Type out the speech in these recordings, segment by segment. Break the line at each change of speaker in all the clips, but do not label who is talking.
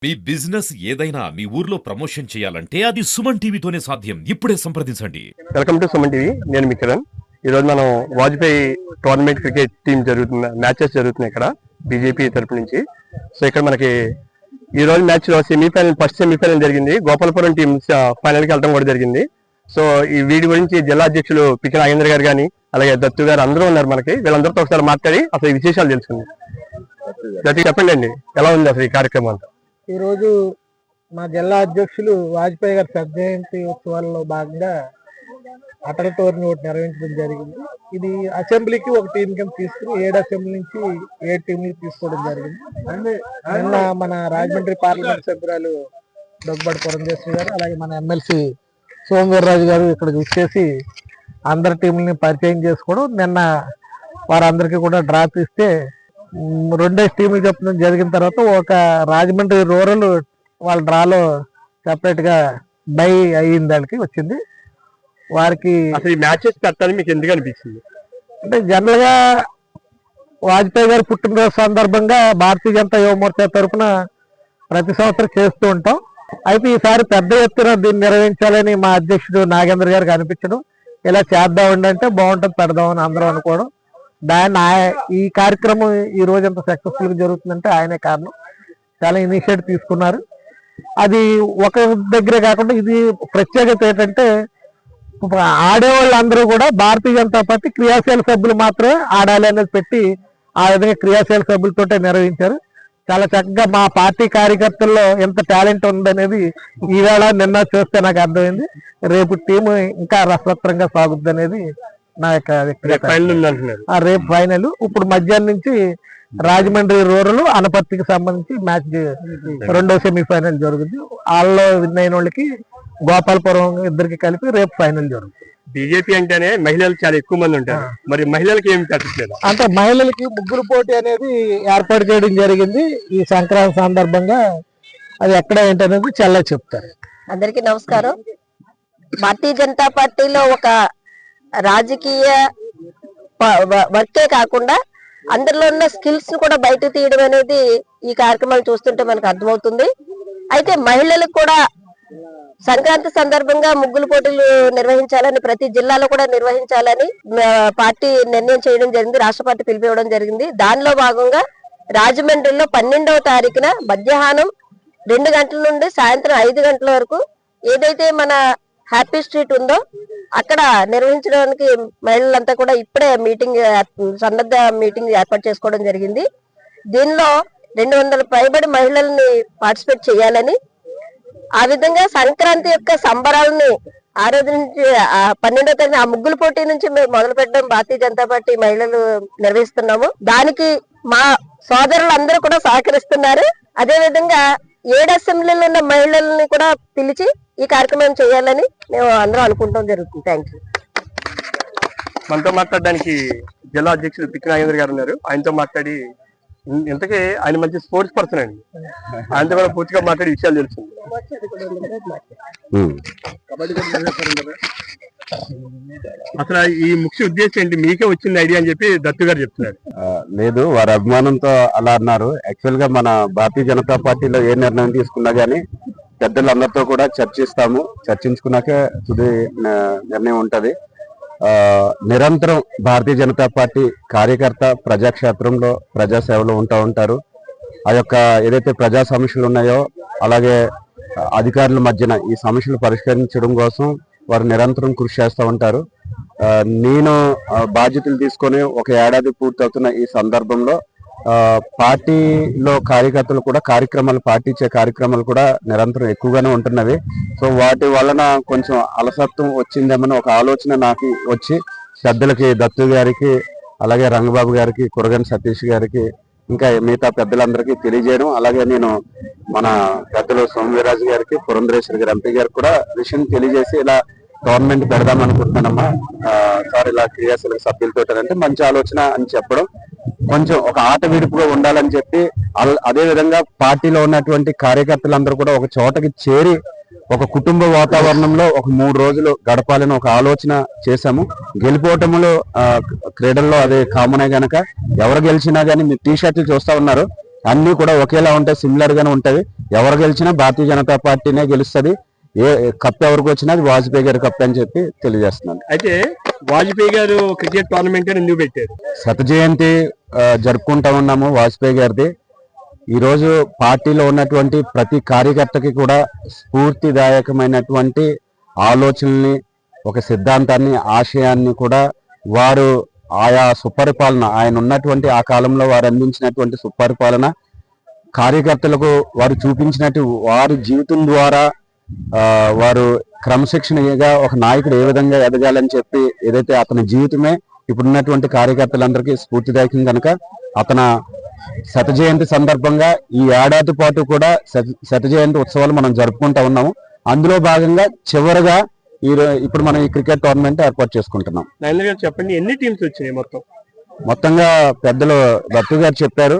మీ business ఏదైనా మీ ఊర్లో promotion చేయాలంటే అది సుమన్ టీవీతోనే సాధ్యం. ఇప్పుడే సంప్రదించండి.
Welcome to Suman TV. నేను మీ కిరణ్. ఈరోజు మనం Vajpayee tournament cricket team matches జరుగుతున్నాయి ఇక్కడ బీజేపీ తరపు నుంచి. సో ఇక్కడ మనకి ఈ రోజు మ్యాచ్ లో ఫస్ట్ సెమీఫైనల్ జరిగింది. గోపాలపురం టీమ్ ఫైనల్ కి వెళ్ళడం కూడా జరిగింది. సో ఈ వీడి గురించి జిల్లా అధ్యక్షులు పికి నాగేంద్ర గారు కానీ అలాగే దత్తు గారు అందరూ ఉన్నారు. మనకి వీళ్ళందరితో ఒకసారి మాట్లాడి అసలు ఈ విశేషాలు తెలుసుకుంది. దత్తు చెప్పండి అండి, ఎలా ఉంది అసలు ఈ కార్యక్రమం అంతా?
ఈ రోజు మా జిల్లా అధ్యక్షులు వాజ్పేయి గారి శత జయంతి ఉత్సవాల్లో భాగంగా అటల్ టోర్నీ ఒకటి నిర్వహించడం జరిగింది. ఇది అసెంబ్లీకి ఒక టీం కింద తీసుకుని 7 అసెంబ్లీ నుంచి 7 టీంలు తీసుకోవడం జరిగింది. నిన్న మన రాజమండ్రి పార్లమెంట్ సభ్యురాలు దగ్గుబాటి పురంధేశ్వరి గారు అలాగే మన ఎమ్మెల్సీ సోమవీర్రాజు గారు ఇక్కడికి వచ్చేసి అందరి టీంలని పరిచయం చేసుకోవడం, నిన్న వారందరికీ కూడా డ్రా తీస్తే 2 టీంలు చెప్పడం జరిగిన తర్వాత ఒక రాజమండ్రి రూరల్ వాళ్ళ డ్రాలో సెపరేట్ గా బై అయ్యింది, దానికి వచ్చింది. వారికి
అసలు ఈ మ్యాచెస్ పెట్టాలని మీకు ఎందుకు అనిపించింది?
అంటే జనరల్ గా వాజ్పేయి గారి పుట్టినరోజు సందర్భంగా భారతీయ జనతా యువ మోర్చా తరఫున ప్రతి సంవత్సరం చేస్తూ ఉంటాం. అయితే ఈసారి పెద్ద ఎత్తున దీన్ని నిర్వహించాలని మా అధ్యక్షుడు నాగేంద్ర గారికి అనిపించడం, ఇలా చేద్దామండి అంటే బాగుంటుంది పెడదామని అందరం అనుకోవడం. ఈ కార్యక్రమం ఈ రోజు ఎంత సక్సెస్ఫుల్ గా జరుగుతుందంటే ఆయనే కారణం. చాలా ఇనిషియేటివ్ తీసుకున్నారు. అది ఒక దగ్గరే కాకుండా ఇది ప్రత్యేకత ఏంటంటే ఆడేవాళ్ళు అందరూ కూడా భారతీయ జనతా పార్టీ క్రియాశీల సభ్యులు మాత్రమే ఆడాలి అనేది పెట్టి ఆ విధంగా క్రియాశీల సభ్యులతోటే నిర్వహించారు. చాలా చక్కగా మా పార్టీ కార్యకర్తల్లో ఎంత టాలెంట్ ఉందనేది ఈవేళ నిన్న చూస్తే నాకు అర్థమైంది. రేపు టీము ఇంకా రసవత్తరంగా సాగుద్ది అనేది నా యొక్క రేపు ఫైనల్. ఇప్పుడు మధ్యాహ్నం నుంచి రాజమండ్రి రూరల్ అనపర్తికి సంబంధించి మ్యాచ్ 2వ సెమీఫైనల్ జరుగుతుంది. వాళ్ళలో విన్ అయిన వాళ్ళకి గోపాలపురం ఇద్దరికి కలిపి రేపు ఫైనల్ జరుగుతుంది.
బీజేపీ అంటేనే మహిళలు చాలా ఎక్కువ మంది ఉంటారు, మరి మహిళలకి ఏమి పెట్టట్లేదు?
అంటే మహిళలకి ముగ్గురు పోటీ అనేది ఏర్పాటు చేయడం జరిగింది ఈ సంక్రాంతి సందర్భంగా. అది ఎక్కడ ఏంటనేది చాలా చెప్తారు.
అందరికీ నమస్కారం. భారతీయ జనతా పార్టీలో ఒక రాజకీయ వర్కే కాకుండా అందరిలో ఉన్న స్కిల్స్ ను కూడా బయట తీయడం అనేది ఈ కార్యక్రమాలు చూస్తుంటే మనకు అర్థమవుతుంది. అయితే మహిళలకు కూడా సంక్రాంతి సందర్భంగా ముగ్గులు పోటీలు నిర్వహించాలని, ప్రతి జిల్లాలో కూడా నిర్వహించాలని పార్టీ నిర్ణయం చేయడం జరిగింది. రాష్ట్ర పార్టీ పిలిపివ్వడం జరిగింది. దానిలో భాగంగా రాజమండ్రిలో 12వ తారీఖున మధ్యాహ్నం 2 గంటల నుండి సాయంత్రం 5 గంటల వరకు ఏదైతే మన హ్యాపీ స్ట్రీట్ ఉందో అక్కడ నిర్వహించడానికి మహిళలంతా కూడా ఇప్పుడే సన్నద్ధ మీటింగ్ ఏర్పాటు చేసుకోవడం జరిగింది. దీనిలో 200 పైబడి మహిళల్ని పార్టిసిపేట్ చేయాలని, ఆ విధంగా సంక్రాంతి యొక్క సంబరాలని ఆ రోజు నుంచి 12వ తారీఖు ఆ ముగ్గుల పోటీ నుంచి మేము మొదలు పెట్టడం భారతీయ జనతా పార్టీ మహిళలు నిర్వహిస్తున్నాము. దానికి మా సోదరులందరూ కూడా సహకరిస్తున్నారు. అదే విధంగా 7 అసెంబ్లీలో ఉన్న మహిళల్ని కూడా పిలిచి ఈ కార్యక్రమం చేయాలని మేము అందరం అనుకుంటాం జరుగుతుంది. Thank you.
మనతో మాట్లాడడానికి జిల్లా అధ్యక్షులు పికి నాగేంద్ర గారు ఉన్నారు. ఆయనతో మాట్లాడి, ఇంతకీ ఆయన మంచి స్పోర్ట్స్ పర్సన్ అండి, ఆయనతో కూడా పూర్తిగా మాట్లాడి విషయాలు తెలుస్తుంది. అసలు ఈ ముఖ్య ఉద్దేశం ఏంటి, మీకే వచ్చింది ఐడియా అని చెప్పి దత్తు గారు చెప్తున్నారు.
లేదు, వారి అభిమానంతో అలా అన్నారు. యాక్చువల్ గా మన భారతీయ జనతా పార్టీలో ఏ నిర్ణయం తీసుకున్నా గానీ పెద్దలందరితో కూడా చర్చించుకున్నాకే తుది నిర్ణయం ఉంటది. నిరంతరం భారతీయ జనతా పార్టీ కార్యకర్త ప్రజాక్షేత్రంలో ప్రజాసేవలో ఉంటారు. ఆ యొక్క ఏదైతే ప్రజా సమస్యలు ఉన్నాయో అలాగే అధికారుల మధ్యన ఈ సమస్యలు పరిష్కరించడం కోసం వారు నిరంతరం కృషి చేస్తూ ఉంటారు. నేను బాధ్యతలు తీసుకొని 1 ఏడాది పూర్తవుతున్న ఈ సందర్భంలో పార్టీలో కార్యకర్తలు కూడా పార్టీ ఇచ్చే కార్యక్రమాలు కూడా నిరంతరం ఎక్కువగానే ఉంటున్నవి. సో వాటి వలన కొంచెం అలసత్వం వచ్చిందేమని ఒక ఆలోచన నాకు వచ్చి పెద్దలకి దత్తు గారికి అలాగే రంగబాబు గారికి కురగని సతీష్ గారికి ఇంకా మిగతా పెద్దలందరికీ తెలియజేయడం, అలాగే నేను మన పెద్దలు సోమవీర్రాజు గారికి పురంధరేశ్వరి గారి ఎంపీ గారికి కూడా విషయం తెలియజేసి ఇలా గవర్నమెంట్ పెడదాం అనుకుంటున్నానమ్మా సార్, ఇలా క్రియాశీల సభ్యులతో అంటే మంచి ఆలోచన అని చెప్పడం, కొంచెం ఒక ఆట విడుపుగా ఉండాలని చెప్పి అదే విధంగా పార్టీలో ఉన్నటువంటి కార్యకర్తలందరూ కూడా ఒక చోటకి చేరి ఒక కుటుంబ వాతావరణంలో ఒక 3 రోజులు గడపాలని ఒక ఆలోచన చేశాము. గెలిపోవటంలో క్రీడల్లో అదే కామనే గనక ఎవరు గెలిచినా గానీ మీరు టీ షర్ట్లు చూస్తా ఉన్నారు. అన్ని కూడా ఒకేలా ఉంటాయి, సిమిలర్ గానే ఉంటవి. ఎవరు గెలిచినా భారతీయ జనతా పార్టీనే గెలుస్తుంది. ఏ కప్ ఎవరికి వచ్చినా అది వాజ్పేయి గారి కప్ అని చెప్పి తెలియజేస్తున్నాను.
అయితే వాజ్పేయి గారు క్రికెట్ టోర్నమెంట్ ఎందుకు పెట్టారు?
శత జయంతి జరుపుకుంటా ఉన్నాము వాజ్పేయి గారిది. ఈ రోజు పార్టీలో ఉన్నటువంటి ప్రతి కార్యకర్తకి కూడా స్ఫూర్తిదాయకమైనటువంటి ఆలోచనల్ని, ఒక సిద్ధాంతాన్ని, ఆశయాన్ని కూడా వారు ఆయా సుపరిపాలన, ఆయన ఉన్నటువంటి ఆ కాలంలో వారు అందించినటువంటి సుపరిపాలన, కార్యకర్తలకు వారు చూపించినట్టు వారి జీవితం ద్వారా వారు క్రమశిక్షణగా ఒక నాయకుడు ఏ విధంగా ఎదగాలని చెప్పి ఏదైతే అతని జీవితమే ఇప్పుడున్నటువంటి కార్యకర్తలందరికీ స్ఫూర్తిదాయకం కనుక అతను శత జయంతి సందర్భంగా ఈ ఏడాది పాటు కూడా శత జయంతి ఉత్సవాలు మనం జరుపుకుంటా ఉన్నాము. అందులో భాగంగా చివరిగా ఇప్పుడు మనం ఈ క్రికెట్ టోర్నమెంట్ ఏర్పాటు చేసుకుంటున్నాం.
నరేంద్ర గారు చెప్పండి, ఎన్ని టీమ్స్ వచ్చినాయి
మొత్తంగా పెద్దలు దత్తు గారు చెప్పారు,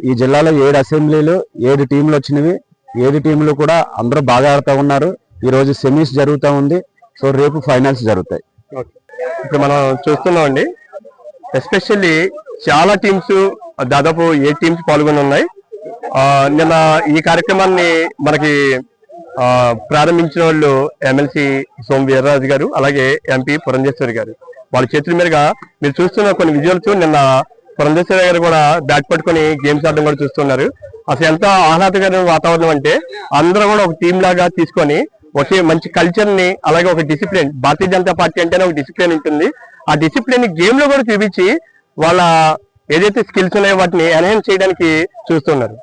ఈ జిల్లాలో 7 అసెంబ్లీలు, 7 టీంలు వచ్చినవి. 7 టీంలు కూడా అందరూ బాగా ఆడుతూ ఉన్నారు. ఈ రోజు సెమీస్ జరుగుతూ ఉంది. సో రేపు ఫైనల్స్ జరుగుతాయి.
ఇప్పుడు మనం చూస్తున్నాం అండి, ఎస్పెషల్లీ చాలా టీమ్స్, దాదాపు 8 టీమ్స్ పాల్గొని ఉన్నాయి. నిన్న ఈ కార్యక్రమాన్ని మనకి ప్రారంభించిన వాళ్ళు ఎమ్మెల్సీ సోము వీర్రాజు గారు, అలాగే ఎంపీ పురంధేశ్వరి గారు. వాళ్ళ చేతుల మీదుగా మీరు చూస్తున్న కొన్ని విజువల్స్, నిన్న పురంధేశ్వరి గారు కూడా బ్యాట్ పట్టుకొని గేమ్స్ ఆడడం కూడా చూస్తున్నారు. అసలు ఎంత ఆహ్లాదకరమైన వాతావరణం అంటే అందరూ కూడా ఒక టీం లాగా తీసుకొని ఒకే మంచి కల్చర్ ని, అలాగే ఒక డిసిప్లిన్, భారతీయ జనతా పార్టీ అంటేనే ఒక డిసిప్లిన్ ఉంటుంది. ఆ డిసిప్లిన్ గేమ్ లో కూడా చూపించి వాళ్ళ ఏదైతే స్కిల్స్ ఉన్నాయో వాటిని ఎన్హాన్స్ చేయడానికి చూస్తున్నారు.